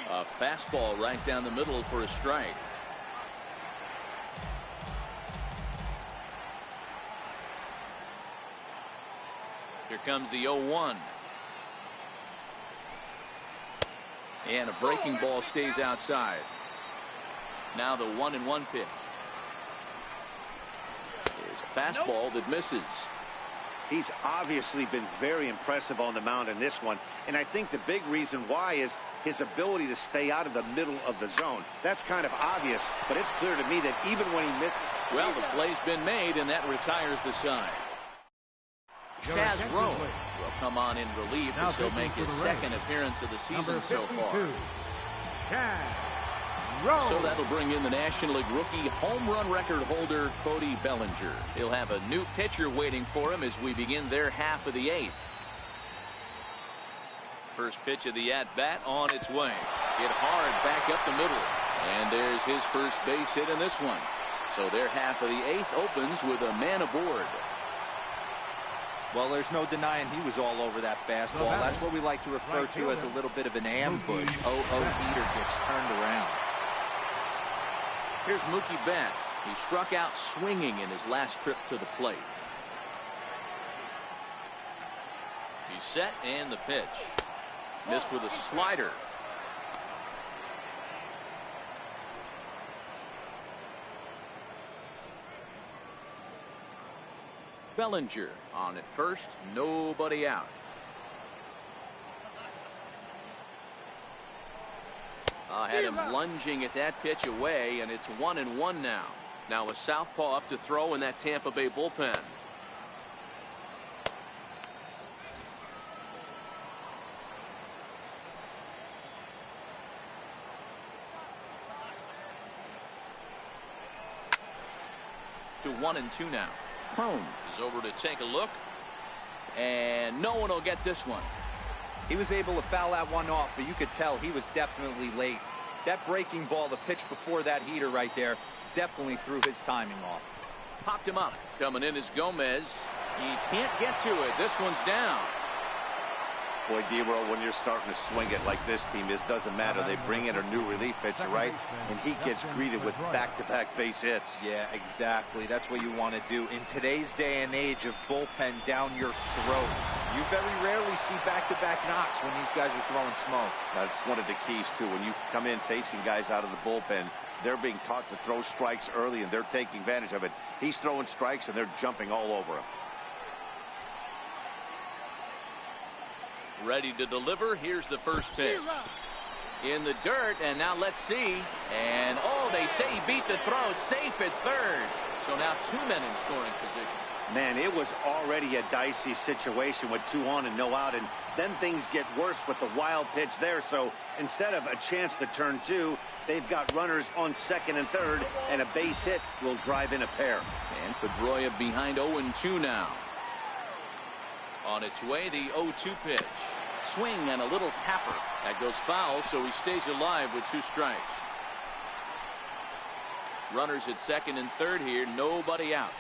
[SPEAKER 3] A fastball right down the middle for a strike. Here comes the 0-1. And a breaking ball stays outside. Now the 1-1 pitch. Is a fastball that misses.
[SPEAKER 4] He's obviously been very impressive on the mound in this one, and I think the big reason why is his ability to stay out of the middle of the zone. That's kind of obvious, but it's clear to me that even when he misses.
[SPEAKER 3] Well, the play's been made, and that retires the side. Chaz Rowe will come on in relief
[SPEAKER 1] now
[SPEAKER 3] as he'll make his second appearance of the season so far.
[SPEAKER 1] Chaz Rowe.
[SPEAKER 3] So that'll bring in the National League rookie home run record holder Cody Bellinger. He'll have a new pitcher waiting for him as we begin their half of the 8th. First pitch of the at-bat on its way. Hit hard back up the middle. And there's his first base hit in this one. So their half of the 8th opens with a man aboard.
[SPEAKER 5] Well, there's no denying he was all over that fastball. That's what we like to refer to as a little bit of an ambush. 0-0 heater gets turned around.
[SPEAKER 3] Here's Mookie Betts. He struck out swinging in his last trip to the plate. He's set, and the pitch. Missed with a slider. Bellinger on at first, nobody out. Had him lunging at that pitch away, and it's 1-1 now. Now a southpaw up to throw in that Tampa Bay bullpen. To 1-2 now. Crone is over to take a look, and no one will get this one.
[SPEAKER 5] He was able to foul that one off, but you could tell he was definitely late. That breaking ball, the pitch before that heater right there, definitely threw his timing off.
[SPEAKER 3] Popped him up. Coming in is Gomez. He can't get to it. This one's down.
[SPEAKER 4] Boy, D-Roll, when you're starting to swing it like this team is, doesn't matter. They bring in a new relief pitcher, right? And he gets greeted with back-to-back base hits.
[SPEAKER 5] Yeah, exactly. That's what you want to do. In today's day and age of bullpen down your throat, you very rarely see back-to-back knocks when these guys are throwing smoke.
[SPEAKER 4] That's one of the keys, too. When you come in facing guys out of the bullpen, they're being taught to throw strikes early, and they're taking advantage of it. He's throwing strikes, and they're jumping all over him.
[SPEAKER 3] Ready to deliver. Here's the first pitch. In the dirt, and now let's see. And, oh, they say he beat the throw. Safe at third. So now 2 men in scoring position.
[SPEAKER 4] Man, it was already a dicey situation with 2 on and no out, and then things get worse with the wild pitch there. So instead of a chance to turn 2, they've got runners on second and third, and a base hit will drive in a pair.
[SPEAKER 3] And Pedroia behind 0-2 now. On its way, the 0-2 pitch. Swing and a little tapper. That goes foul, so he stays alive with 2 strikes. Runners at second and third here, nobody out.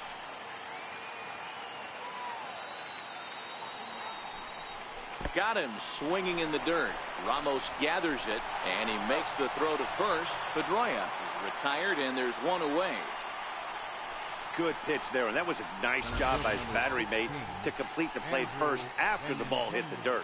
[SPEAKER 3] Got him swinging in the dirt. Ramos gathers it, and he makes the throw to first. Pedroia is retired, and there's 1 away.
[SPEAKER 4] Good pitch there, and that was a nice job by his battery mate to complete the play first after the ball hit the dirt.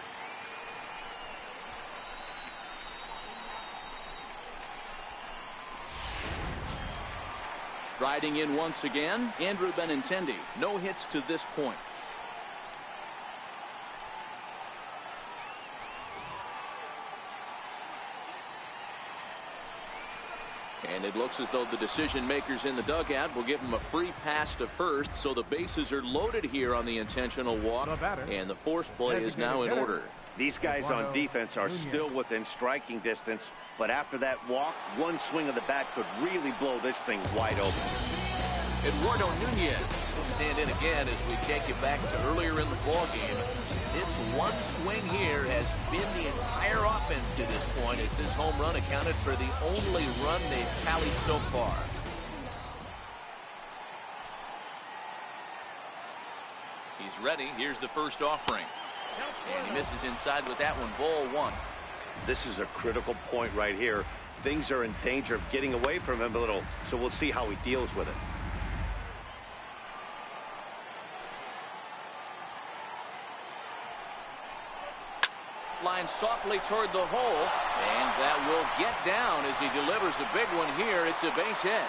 [SPEAKER 3] Riding in once again, Andrew Benintendi. No hits to this point. And it looks as though the decision makers in the dugout will give him a free pass to first, so the bases are loaded here on the intentional walk, and the force play is now in order.
[SPEAKER 4] These guys on defense are still within striking distance, but after that walk, one swing of the bat could really blow this thing wide open.
[SPEAKER 3] Eduardo Nunez will stand in again as we take you back to earlier in the ballgame. This one swing here has been the entire offense to this point, as this home run accounted for the only run they've tallied so far. He's ready. Here's the first offering. And he misses inside with that one. Ball one.
[SPEAKER 4] This is a critical point right here. Things are in danger of getting away from him a little, so we'll see how he deals with it.
[SPEAKER 3] Line softly toward the hole, and that will get down as he delivers a big one here. It's a base hit,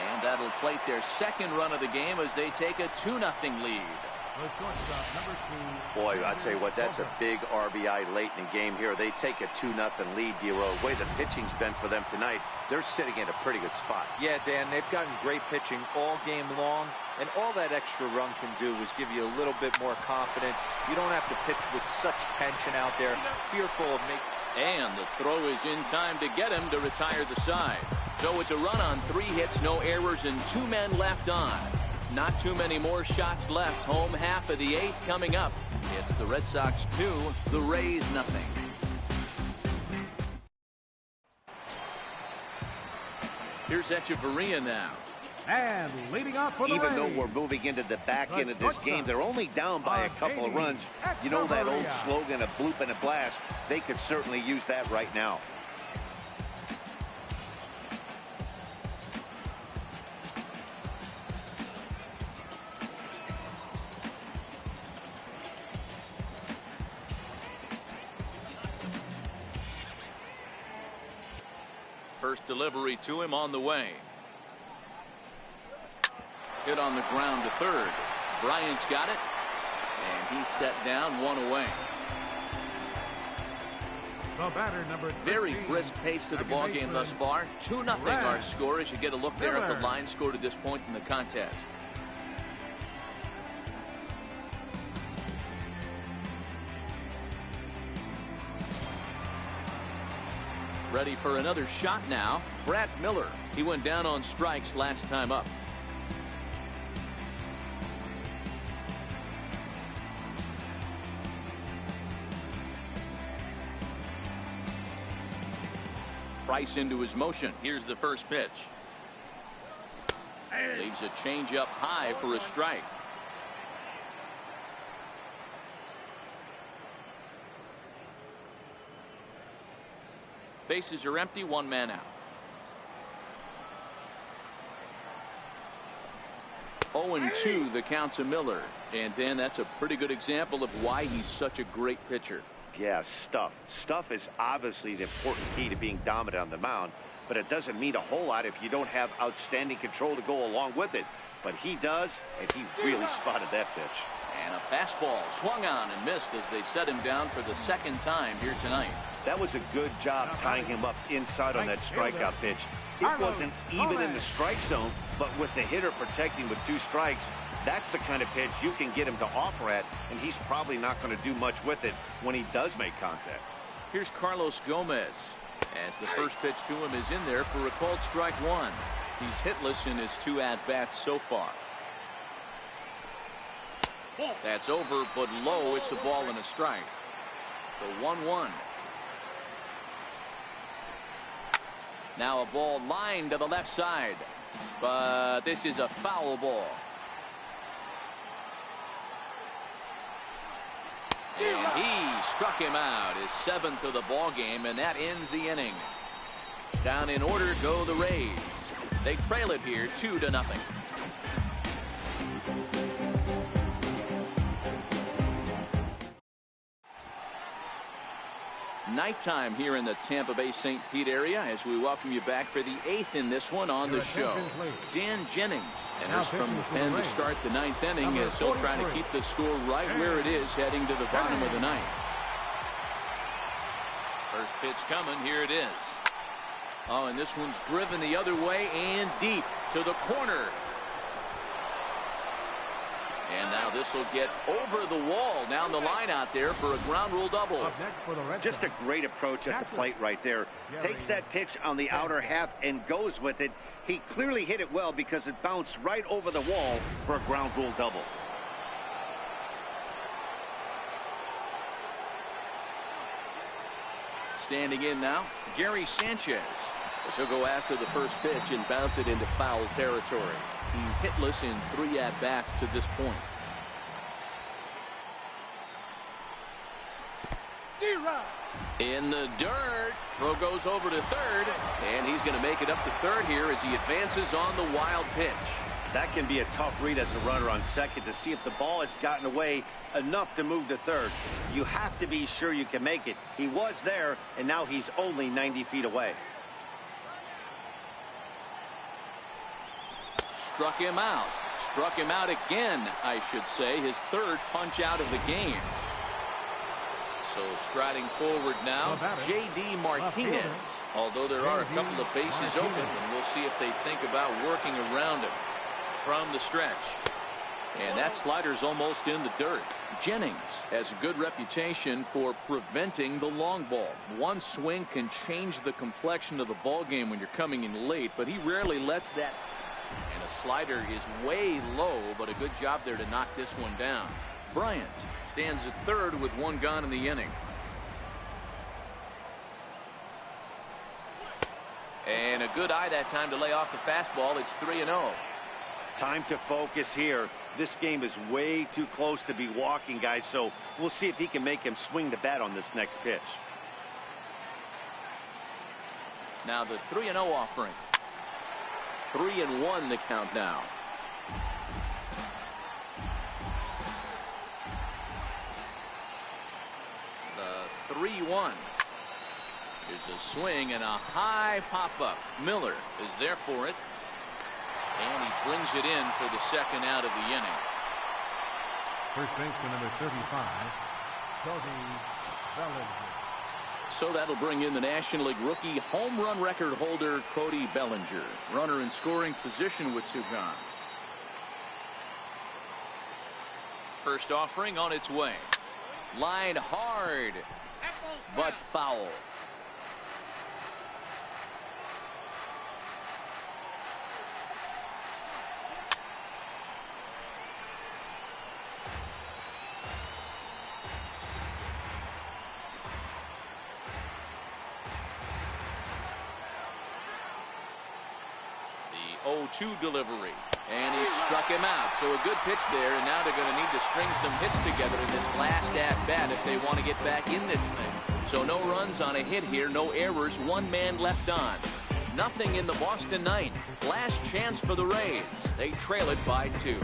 [SPEAKER 3] and that'll plate their second run of the game as they take a 2-0 lead.
[SPEAKER 4] Boy, I'd say what, that's a big RBI late in the game here. They take a 2-0 lead, D-Row. The way the pitching's been for them tonight, they're sitting in a pretty good spot.
[SPEAKER 5] Yeah, Dan, they've gotten great pitching all game long, and all that extra run can do is give you a little bit more confidence. You don't have to pitch with such tension out there, fearful of making.
[SPEAKER 3] And the throw is in time to get him to retire the side. So it's a run on 3 hits, no errors, and 2 men left on. Not too many more shots left. Home half of the 8th coming up. It's the Red Sox 2, the Rays nothing. Here's Echeverria now.
[SPEAKER 1] And leading off for the
[SPEAKER 4] Even though
[SPEAKER 1] Rays,
[SPEAKER 4] we're moving into the back end of this game, they're only down by a couple of runs. You know that old slogan, a bloop and a blast? They could certainly use that right now.
[SPEAKER 3] First delivery to him on the way. Hit on the ground to third. Bryant's got it, and he's set down, 1 away.
[SPEAKER 1] The batter, number 13,
[SPEAKER 3] Very brisk pace to the ball game thus far. 2-0 our score as you get a look there at the line score to this point in the contest. Ready for another shot now. Brad Miller. He went down on strikes last time up. Price into his motion. Here's the first pitch. Leaves a changeup high for a strike. Bases are empty, 1 man out. 0-2 the count to Miller. And then that's a pretty good example of why he's such a great pitcher.
[SPEAKER 4] Yeah, stuff is obviously the important key to being dominant on the mound, but it doesn't mean a whole lot if you don't have outstanding control to go along with it. But he does, and he really spotted that pitch.
[SPEAKER 3] And a fastball swung on and missed as they set him down for the second time here tonight.
[SPEAKER 4] That was a good job tying him up inside on that strikeout pitch. It wasn't even in the strike zone, but with the hitter protecting with 2 strikes, that's the kind of pitch you can get him to offer at, and he's probably not going to do much with it when he does make contact.
[SPEAKER 3] Here's Carlos Gomez as the first pitch to him is in there for a called strike 1. He's hitless in his 2 at-bats so far. That's over, but low. It's a ball and a strike. The 1-1. Now a ball lined to the left side, but this is a foul ball. And he struck him out, his 7th of the ball game, and that ends the inning. Down in order go the Rays. They trail it here 2-0. Nighttime here in the Tampa Bay St. Pete area as we welcome you back for the 8th in this one on the show. Dan Jennings enters from the pen to start the 9th inning as he'll try to keep the score right where it is heading to the bottom of the 9th. First pitch coming. Here it is. Oh, and this one's driven the other way and deep to the corner. And now this will get over the wall down the line out there for a ground rule double.
[SPEAKER 4] Just a great approach at the plate right there. Takes that pitch on the outer half and goes with it. He clearly hit it well because it bounced right over the wall for a ground rule double.
[SPEAKER 3] Standing in now, Gary Sanchez.
[SPEAKER 6] He'll go after the first pitch and bounce it into foul territory.
[SPEAKER 3] He's hitless in 3 at-bats to this point. In the dirt. Throw goes over to third, and he's going to make it up to third here as he advances on the wild pitch.
[SPEAKER 4] That can be a tough read as a runner on second to see if the ball has gotten away enough to move to third. You have to be sure you can make it. He was there, and now he's only 90 feet away.
[SPEAKER 3] Struck him out. Struck him out again, I should say. His 3rd punch out of the game. So striding forward now, J.D. Martinez. Although there are a couple of bases open, and we'll see if they think about working around it from the stretch. And that slider's almost in the dirt. Jennings has a good reputation for preventing the long ball. One swing can change the complexion of the ball game when you're coming in late, but he rarely lets that. And a slider is way low, but a good job there to knock this one down. Bryant stands at third with 1 gone in the inning. And a good eye that time to lay off the fastball. It's 3-0.
[SPEAKER 4] Time to focus here. This game is way too close to be walking, guys, so we'll see if he can make him swing the bat on this next pitch.
[SPEAKER 3] Now the 3-0 offering. 3-1 the count now. The 3-1. There's a swing and a high pop-up. Miller is there for it. And he brings it in for the 2nd out of the inning.
[SPEAKER 1] First baseman number 35, Cody Bellinger.
[SPEAKER 3] So that'll bring in the National League rookie home run record holder Cody Bellinger. Runner in scoring position with 2 gone. First offering on its way. Line hard, but foul. The 0-2 delivery. And he struck him out. So a good pitch there, and now they're going to need to string some hits together in this last at-bat if they want to get back in this thing. So no runs on a hit here, no errors, 1 man left on. Nothing in the Boston 9th. Last chance for the Rays. They trail it by 2.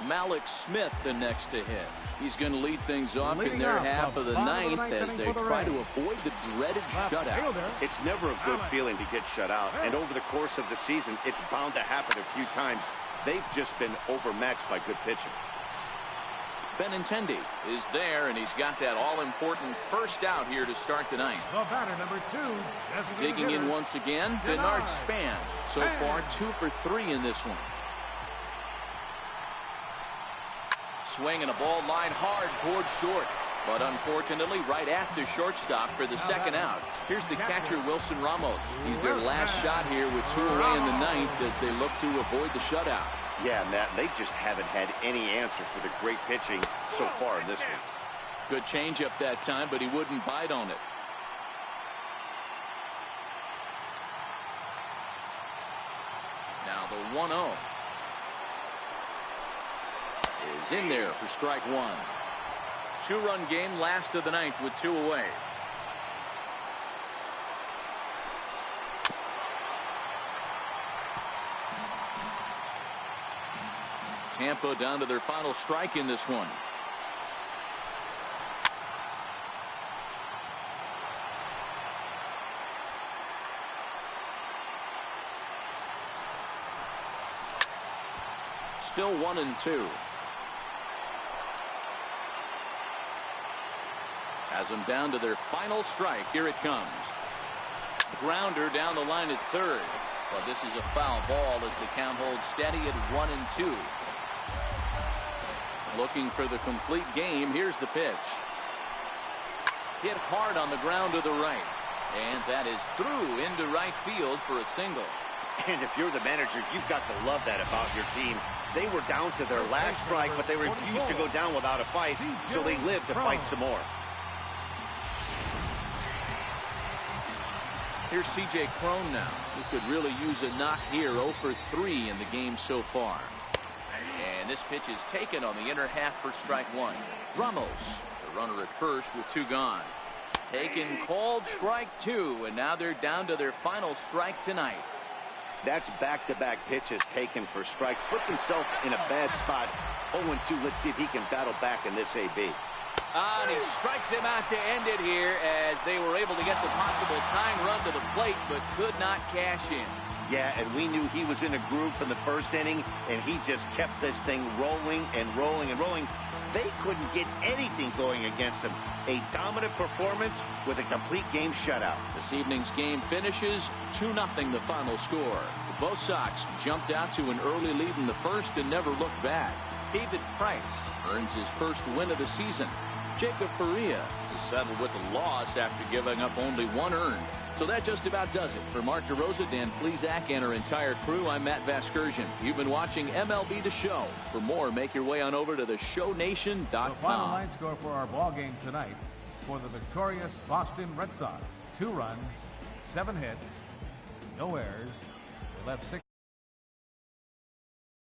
[SPEAKER 3] Malik Smith the next to hit. He's going to lead things off in their half of the 9th as they try to avoid the dreaded shutout.
[SPEAKER 4] It's never a good feeling to get shut out, and over the course of the season, it's bound to happen a few times. They've just been overmatched by good pitching.
[SPEAKER 3] Benintendi is there, and he's got that all-important first out here to start the 9th.
[SPEAKER 1] The batter, number 2.
[SPEAKER 3] Digging in once again, Bernard Span. So far, 2 for 3 in this one. Swing and a ball line hard towards short. But unfortunately, right at the shortstop for the 2nd out. Here's the catcher, Wilson Ramos. He's their last shot here with 2 away in the 9th as they look to avoid the shutout.
[SPEAKER 4] Yeah, Matt, they just haven't had any answer for the great pitching so far in this one.
[SPEAKER 3] Good changeup that time, but he wouldn't bite on it. Now the 1-0 is in there for strike 1. 2-run game, last of the 9th with 2 away. Tampa down to their final strike in this one. still 1-2. Has them down to their final strike. Here it comes. Grounder down the line at third. But this is a foul ball as the count holds steady at 1-2. Looking for the complete game. Here's the pitch. Hit hard on the ground to the right. And that is through into right field for a single.
[SPEAKER 4] And if you're the manager, you've got to love that about your team. They were down to their last strike, but they refused to go down without a fight, so they lived to fight some more.
[SPEAKER 3] Here's C.J. Cron now, who could really use a knock here. 0 for 3 in the game so far. And this pitch is taken on the inner half for strike one. Ramos, the runner at first with 2 gone. Taken, called strike 2, and now they're down to their final strike tonight.
[SPEAKER 4] That's back-to-back pitches taken for strikes. Puts himself in a bad spot. 0-2. Let's see if he can battle back in this AB.
[SPEAKER 3] And he strikes him out to end it here as they were able to get the possible tying run to the plate, but could not cash in.
[SPEAKER 4] Yeah, and we knew he was in a groove from the first inning, and he just kept this thing rolling and rolling and rolling. They couldn't get anything going against him. A dominant performance with a complete game shutout.
[SPEAKER 3] This evening's game finishes 2-0 the final score. Both Sox jumped out to an early lead in the first and never looked back. David Price earns his first win of the season. Jacob Faria is settled with a loss after giving up only 1 earned. So that just about does it. For Mark DeRosa, Dan Plesac, and our entire crew, I'm Matt Vasgersian. You've been watching MLB The Show. For more, make your way on over to theshownation.com.
[SPEAKER 1] The final line score for our ball game tonight for the victorious Boston Red Sox. 2 runs, 7 hits, no errors. They left 6.